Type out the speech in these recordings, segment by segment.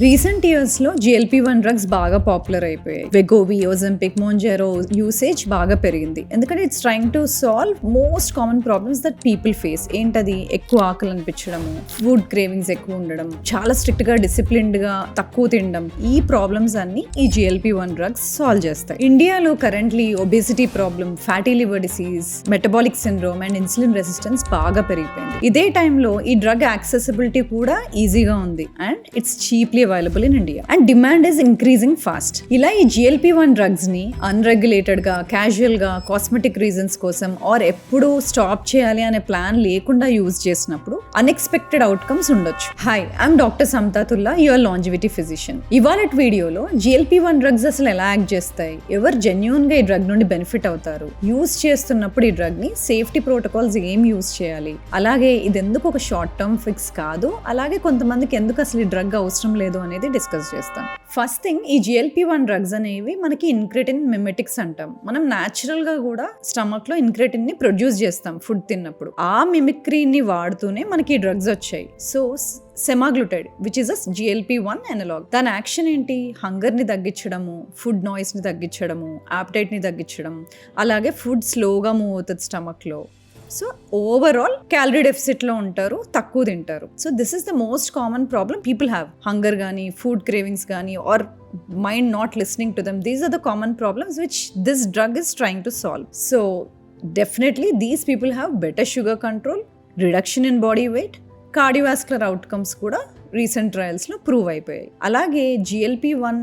Recent ఇయర్స్లో GLP-1 drugs బాగా popular అయిపోయాయి. వెగోవి, ఓజెంపిక్, మోంజెరో యూసేజ్ బాగా పెరిగింది. ఎందుకంటే it's trying to solve most common problems that people face. ఏంటది? ఎక్కువ ఆకలి అనిపించడము, ఫుడ్ క్రేవింగ్స్ ఎక్కువ ఉండడం, చాలా స్ట్రిక్ట్గా డిసిప్లిన్డ్గా తక్కువ తినడం. ఈ ప్రాబ్లమ్స్ అన్ని ఈ GLP-1 డ్రగ్స్ సాల్వ్ చేస్తాయి. ఇండియాలో currently obesity problem, fatty liver disease, metabolic syndrome and insulin resistance బాగా పెరిగిపోయింది. ఇదే టైంలో ఈ డ్రగ్ యాక్సెసిబిలిటీ కూడా ఈజీగా ఉంది and it's cheaply available in India and demand is increasing fast. ఇలా ఈ GLP-1 డ్రగ్స్ ని అన్రెగ్యులేటెడ్ గా, క్యాజువల్ గా, కాస్మెటిక్ రీజన్స్ కోసం ఆర్ ఎప్పుడు స్టాప్ చేయాలి అనే ప్లాన్ లేకుండా యూజ్ చేసినప్పుడు అన్ఎక్స్పెక్టెడ్ అవుట్కమ్స్ ఉండొచ్చు. Hi, I'm doctor Samathatulla, your longevity physician. ఇవాళ వీడియోలో GLP-1 డ్రగ్స్ అసలు ఎలా యాక్ట్ చేస్తాయి, ఎవరు జెన్యూన్ గా ఈ డ్రగ్ నుండి బెనిఫిట్ అవుతారు, యూజ్ చేస్తున్నప్పుడు ఈ డ్రగ్ ని సేఫ్టీ ప్రోటోకాల్స్ ఏం యూజ్ చేయాలి, అలాగే ఇది ఎందుకు ఒక షార్ట్ టర్మ్ ఫిక్స్ కాదు, అలాగే కొంతమందికి ఎందుకు అసలు ఈ డ్రగ్ అవసరం లేదు అనేది డిస్కస్ చేస్తాం. ఫస్ట్ థింగ్, ఈ GLP-1 డ్రగ్స్ అనేవి మనకి ఇన్క్రెటిన్ మిమెటిక్స్ అంటాం. మనం న్యాచురల్ గా కూడా స్టమక్ లో ఇన్క్రెటిన్ ని ప్రొడ్యూస్ చేస్తాం ఫుడ్ తిన్నప్పుడు. ఆ మిమిక్రీని వాడుతూనే మనకి ఈ డ్రగ్స్ వచ్చాయి. So semaglutide which is a GLP-1 analogue. దాని యాక్షన్ ఏంటి? హంగర్ ని తగ్గించడము, ఫుడ్ నాయిస్ ని తగ్గించడము, యాపిటైట్ ని తగ్గించడం, అలాగే ఫుడ్ స్లోగా మూవ్ అవుతుంది స్టమక్ లో. సో ఓవరాల్ క్యాలరీ డెఫిసిట్లో ఉంటారు, తక్కువ తింటారు. So this is the most common problem people have. Hunger కానీ, ఫుడ్ క్రేవింగ్స్ కానీ, or mind not listening to them. These are the common problems which this drug is trying to solve. So definitely these people have better sugar control, reduction in body weight, cardiovascular outcomes కూడా recent ట్రయల్స్లో prove అయిపోయాయి. అలాగే GLP-1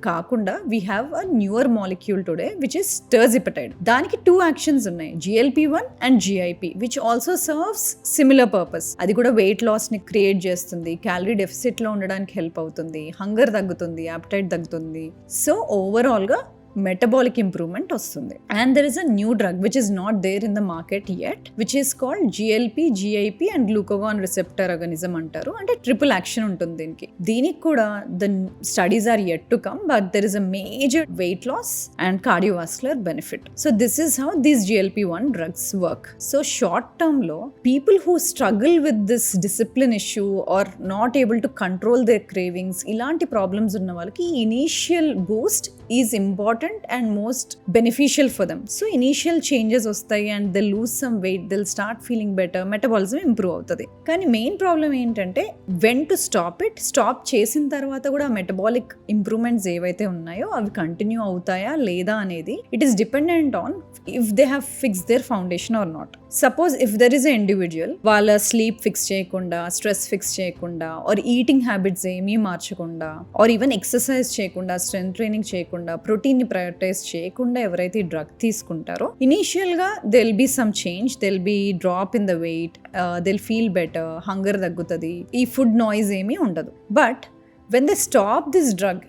కాకుండా we have a newer molecule today which is tirzepatide. దానికి 2 actions ఉన్నాయి, GLP-1 and GIP, which also serves similar purpose. అది కూడా weight loss ని క్రియేట్ చేస్తుంది, క్యాలరీ డెఫిసిట్ లో ఉండడానికి హెల్ప్ అవుతుంది, హంగర్ తగ్గుతుంది, యాపిటైట్ తగ్గుతుంది. సో ఓవరాల్ గా మెటబాలిక్ ఇంప్రూవ్మెంట్ వస్తుంది. And there is a new drug which is not there in the market yet, which is called GLP, GIP and glucagon receptor agonism అంటారు. అంటే triple action ఉంటుంది దీనికి కూడా the studies are yet to come, but there is a major weight loss and cardiovascular benefit. So this is how these GLP-1 drugs work. So short term లో people who struggle with this discipline issue are not able to control their cravings, ఇలాంటి problems ఉన్న వాళ్ళకి initial boost is important and most beneficial for them. So initial changes వస్తాయి and they'll lose some weight, they'll start feeling better, metabolism improve అవుతుంది. కానీ main problem ఏంటంటే when to stop it, stop చేసిన తర్వాత కూడా metabolic improvements ఏవైతే ఉన్నాయో అవి కంటిన్యూ అవుతాయా లేదా అనేది it is dependent on if they have fixed their foundation or not. Suppose if there is an individual, వాళ్ళ స్లీప్ ఫిక్స్ చేయకుండా, స్ట్రెస్ ఫిక్స్ చేయకుండా, ఆర్ ఈటింగ్ హ్యాబిట్స్ ఏమీ మార్చకుండా, ఆర్ ఈవెన్ ఎక్సర్సైజ్ చేయకుండా, స్ట్రెంత్ ట్రైనింగ్ చేయకుండా, ప్రోటీన్ ని prioritise చేయకుండా ఎవరైతే ఈ డ్రగ్ తీసుకుంటారో ఇనీషియల్ గా they will be some change, they will be drop in the weight, they will feel better, hunger తగ్గుతుంది, ఈ ఫుడ్ నాయిస్ ఏమీ ఉండదు. But when they stop this drug,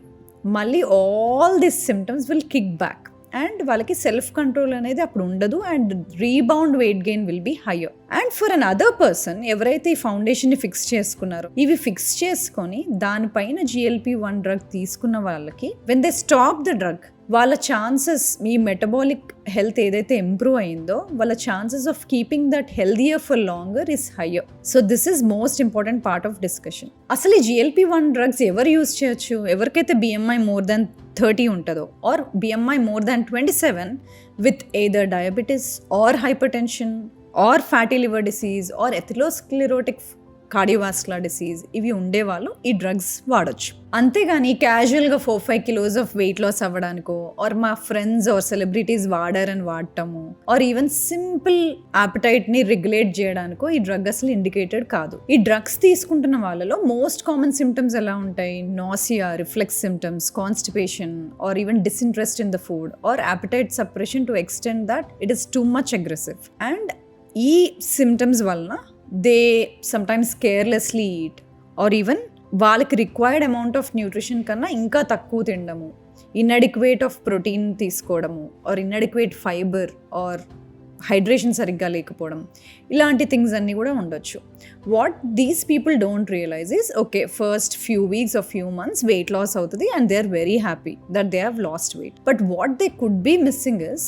మళ్ళీ all this symptoms will kick back and వాళ్ళకి self control అనేది అప్పుడు ఉండదు and rebound weight gain will be higher. And for an other person ఎవరైతే ఈ ఫౌండేషన్ ని ఫిక్స్ చేసుకున్నారో, ఇవి ఫిక్స్ చేసుకొని దానిపైన GLP-1 డ్రగ్ తీసుకున్న వాళ్ళకి when they stop the drug, వాళ్ళ ఛాన్సెస్, మీ మెటబాలిక్ హెల్త్ ఏదైతే ఇంప్రూవ్ అయిందో వాళ్ళ chances of keeping that healthier for longer is higher. So this is most important part of discussion. అసలు ఈ GLP-1 డ్రగ్స్ ఎవరు యూజ్ చేయొచ్చు? ఎవరికైతే BMI మోర్ దాన్ 30 ఉంటుందో or BMI more than 27 with either diabetes or hypertension or fatty liver disease or atherosclerotic cardiovascular disease, ఇవి ఉండేవాళ్ళు ఈ డ్రగ్స్ వాడొచ్చు. అంతేగాని క్యాజువల్గా 4-5 kilos ఆఫ్ వెయిట్ లాస్ అవ్వడానికో, ఆర్ మా ఫ్రెండ్స్ ఆర్ సెలబ్రిటీస్ వాడారని వాడటము, ఆర్ ఈవెన్ సింపుల్ యాపిటైట్ని రెగ్యులేట్ చేయడానికో ఈ డ్రగ్ అసలు ఇండికేటెడ్ కాదు. ఈ డ్రగ్స్ తీసుకుంటున్న వాళ్ళలో మోస్ట్ కామన్ సిమ్టమ్స్ ఎలా ఉంటాయి? Nausea, reflux symptoms, constipation, or even disinterest in the food, or appetite suppression to extend that it is too much aggressive. And ఈ సిమ్టమ్స్ వలన they sometimes carelessly eat or even వాళ్ళకి required amount of nutrition కన్నా ఇంకా తక్కువ తినడము, inadequate of protein తీసుకోవడము, or inadequate fibre or hydration సరిగ్గా లేకపోవడం, ఇలాంటి థింగ్స్ అన్నీ కూడా ఉండొచ్చు. What these people don't realise is, okay first few weeks or few months weight loss అవుతుంది and they are very happy that they have lost weight. But what they could be missing is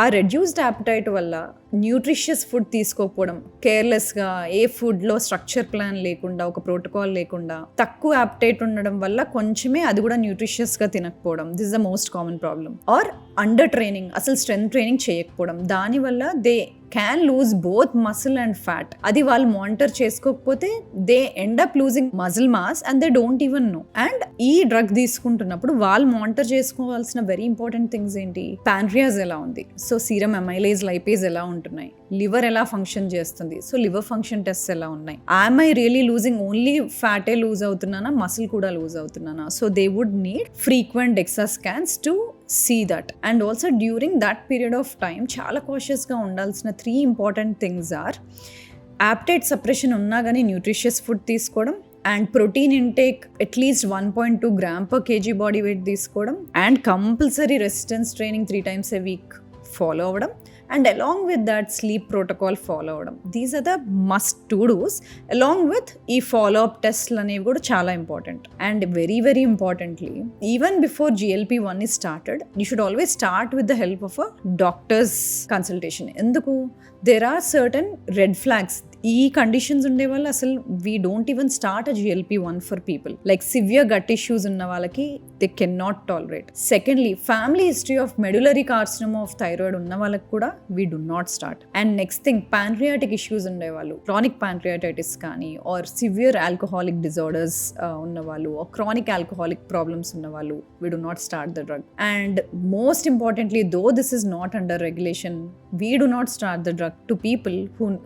a reduced appetite వల్ల nutritious food తీసుకోకపోవడం, కేర్లెస్గా ఏ ఫుడ్లో structure plan లేకుండా, ఒక protocol లేకుండా, తక్కువ appetite ఉండడం వల్ల కొంచెమే అది కూడా న్యూట్రిషియస్గా తినకపోవడం, this the most common problem. Or under training, అసలు స్ట్రెంత్ ట్రైనింగ్ చేయకపోవడం, దానివల్ల they can lose both muscle and fat. అది వాళ్ళు మానిటర్ చేసుకోకపోతే they end up losing muscle mass and they don't even know. And ఈ డ్రగ్ తీసుకుంటున్నప్పుడు వాళ్ళు monitor చేసుకోవాల్సిన వెరీ ఇంపార్టెంట్ థింగ్స్ ఏంటి? ప్యాంక్రియాస్ ఎలా ఉంది, సో సీరం అమైలేజ్ లైపేజ్ ఎలా ఉంటున్నాయి, లివర్ ఎలా ఫంక్షన్ చేస్తుంది, సో లివర్ ఫంక్షన్ టెస్ట్ ఎలా ఉన్నాయి, I'm I really losing only ఫ్యాటే లూజ్ అవుతున్నానా, మసిల్ కూడా లూజ్ అవుతున్నానా. So they would need frequent DEXA scans to see that. And also during that period of time చాలా కాషియస్గా ఉండాల్సిన 3 important things are appetite suppression ఉన్నా కానీ న్యూట్రిషియస్ ఫుడ్ తీసుకోవడం, and protein intake అట్లీస్ట్ 1.2 grams per kg body weight తీసుకోవడం, and compulsory resistance training 3 times a week follow అవ్వడం, and along with that sleep protocol follow అవ్వడం. These are the must to dos. Along with ఈ follow up టెస్ట్లు అనేవి కూడా చాలా important. And very very importantly, even before GLP-1 is started, you should always start with the help of a doctor's consultation. ఎందుకు? there are certain red flags. ఈ conditions ఉండే వాళ్ళు అసలు we don't even start a GLP-1 for people. Like severe gut issues ఉన్న వాళ్ళకి they can not tolerate. Secondly, family history of medullary carcinoma of thyroid ఉన్న వాళ్ళకి కూడా we do not start. And next thing, pancreatic issues ఉండేవాళ్ళు, chronic pancreatitis కానీ, or severe alcoholic disorders ఉన్నవాళ్ళు, or chronic alcoholic problems ఉన్నవాళ్ళు, we do not start the drug. And most importantly, though this is not under regulation, we do not start the drug to people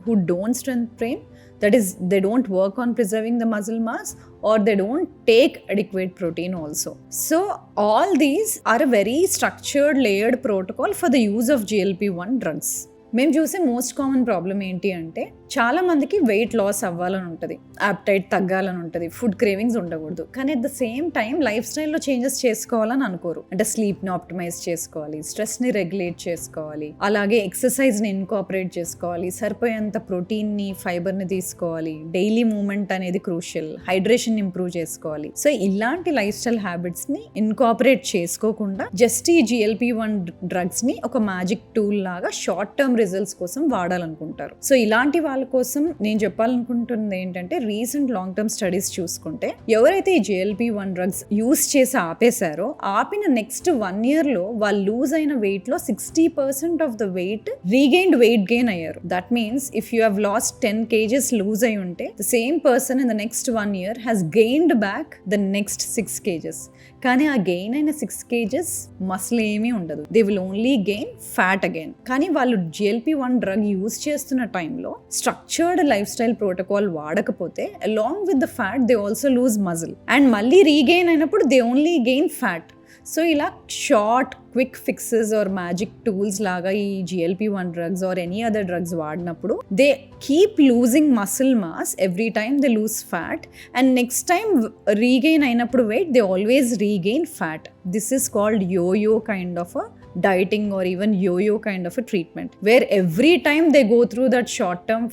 who don't strength train, that is they don't work on preserving the muscle mass, or they don't take adequate protein also. So all these are a very structured, layered protocol for the use of GLP-1 drugs. మేము చూసే most common problem ఏంటి అంటే, చాలా మందికి weight loss అవ్వాలని ఉంటుంది, యాప్టైట్ తగ్గాలని ఉంటుంది, food cravings ఉండకూడదు, కానీ at the same time life స్టైల్లో చేంజెస్ చేసుకోవాలని అనుకోరు. అంటే స్లీప్ని ఆప్టిమైజ్ చేసుకోవాలి, స్ట్రెస్ని రెగ్యులేట్ చేసుకోవాలి, అలాగే ఎక్సర్సైజ్ని ఇన్కాపరేట్ చేసుకోవాలి, సరిపోయేంత ప్రోటీన్ని, ఫైబర్ని తీసుకోవాలి, డైలీ మూమెంట్ అనేది క్రూషియల్, హైడ్రేషన్ ఇంప్రూవ్ చేసుకోవాలి. సో ఇలాంటి లైఫ్ స్టైల్ హ్యాబిట్స్ని ఇన్కాపరేట్ చేసుకోకుండా జస్ట్ ఈ GLP-1 డ్రగ్స్ని ఒక మ్యాజిక్ టూల్ లాగా షార్ట్ టర్మ్ రిజల్ట్స్ కోసం వాడాలనుకుంటారు. సో ఇలాంటి వాళ్ళ కోసం నేను చెప్పాలనుకుంటుంది ఏంటంటే, రీసెంట్ లాంగ్ టర్మ్ స్టడీస్ చూసుకుంటే, ఎవరైతే ఈ GLP-1 డ్రగ్స్ యూస్ చేసి ఆపేశారో, ఆపిన నెక్స్ట్ 1 year లో వాళ్ళు లూజ్ అయిన వెయిట్ లో 60% of the weight regained weight gain అయ్యారు. That means if you have lost 10 kgs lose అయి ఉంటే, the same person in the next 1 year has gained back the next 6 kgs. కానీ ఆ gain అయిన 6 kgs మసిల్ ఏమీ ఉండదు, they will only gain fat again. కానీ వాళ్ళు GLP-1 డ్రగ్ యూజ్ చేస్తున్న టైంలో స్ట్రక్చర్డ్ లైఫ్ స్టైల్ ప్రోటోకాల్ వాడకపోతే, along with the fat they also lose muscle, and మళ్ళీ రీగెయిన్ అయినప్పుడు they only gain fat. So ఇలా short quick fixes or magic tools లాగా ఈ GLP-1 drugs or any other drugs వాడినప్పుడు, they keep losing muscle mass every time they lose fat, and next time regain అయినప్పుడు wait they always regain fat. This is called yo-yo kind of a dieting, or even yo-yo kind of a treatment, where every time they go through that short term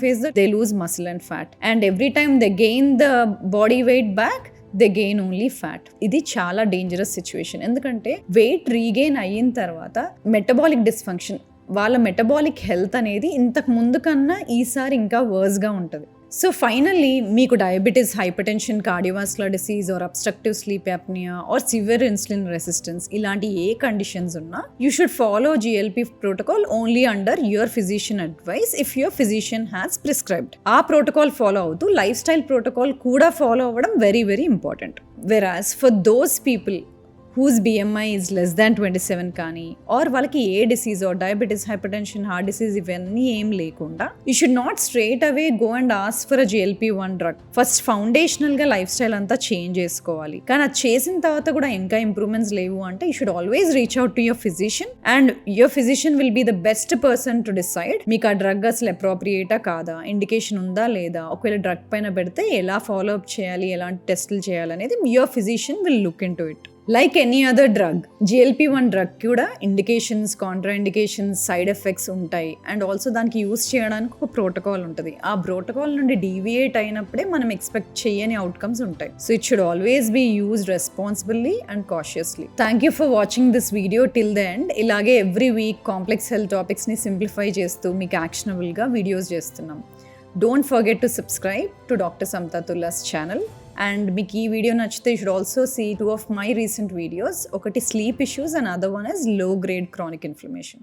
phase they lose muscle and fat, and every time they gain the body weight back they gain only fat. ఇది చాలా dangerous situation. ఎందుకంటే weight regain అయిన తర్వాత metabolic dysfunction, వాళ్ళ metabolic health అనేది ఇంతకు ముందు కన్నా ఈసారి ఇంకా వర్స్గా ఉంటుంది. సో ఫైనల్లీ, మీకు diabetes, hypertension, cardiovascular disease, or obstructive sleep apnea, or severe insulin resistance, ఇలాంటి ఏ కండిషన్స్ ఉన్నా you should follow GLP protocol only under your physician advice if your physician has prescribed. ఆ ప్రోటోకాల్ ఫాలో అవుతూ lifestyle protocol కూడా follow అవ్వడం very very important. Whereas for those people whose BMI is less than 27 కానీ, or వాళ్ళకి a disease, or diabetes, hypertension, heart disease ఇవన్నీ ఏం లేకుండా, you should not straight away go and ask for a GLP-1 drug. First ఫౌండేషనల్గా lifestyle అంతా change చేసుకోవాలి. కానీ అది చేసిన తర్వాత కూడా ఇంకా ఇంప్రూవ్మెంట్స్ లేవు అంటే, you should always reach out to your physician, and your physician will be the best person to decide మీకు ఆ డ్రగ్ అసలు అప్రోప్రియేటా కాదా, ఇండికేషన్ ఉందా లేదా, ఒకవేళ డ్రగ్ పైన పెడితే ఎలా ఫాలో అప్ చేయాలి, ఎలాంటి టెస్టులు చేయాలనేది your physician will look in to it. Like any other drug, GLP-1 drug కూడా ఇండికేషన్స్, కాంట్రాఇండికేషన్స్, సైడ్ ఎఫెక్ట్స్ ఉంటాయి. అండ్ ఆల్సో దానికి యూస్ చేయడానికి ఒక ప్రోటోకాల్ ఉంటుంది. ఆ ప్రోటోకాల్ నుండి డీవియేట్ అయినప్పుడే మనం ఎక్స్పెక్ట్ చేయని అవుట్కమ్స్ ఉంటాయి. So it should always be used responsibly and cautiously. Thank you for watching this video till the end. ఇలాగే ఎవ్రీ వీక్ కాంప్లెక్స్ హెల్త్ టాపిక్స్ని సింప్లిఫై చేస్తూ మీకు యాక్షనబుల్గా వీడియోస్ చేస్తున్నాం. Don't forget to subscribe to doctor Samathatulla's channel. అండ్ మీకు ఈ video నచ్చితే you should also see 2 of my recent videos. ఒకటి sleep issues and other one is low grade chronic inflammation.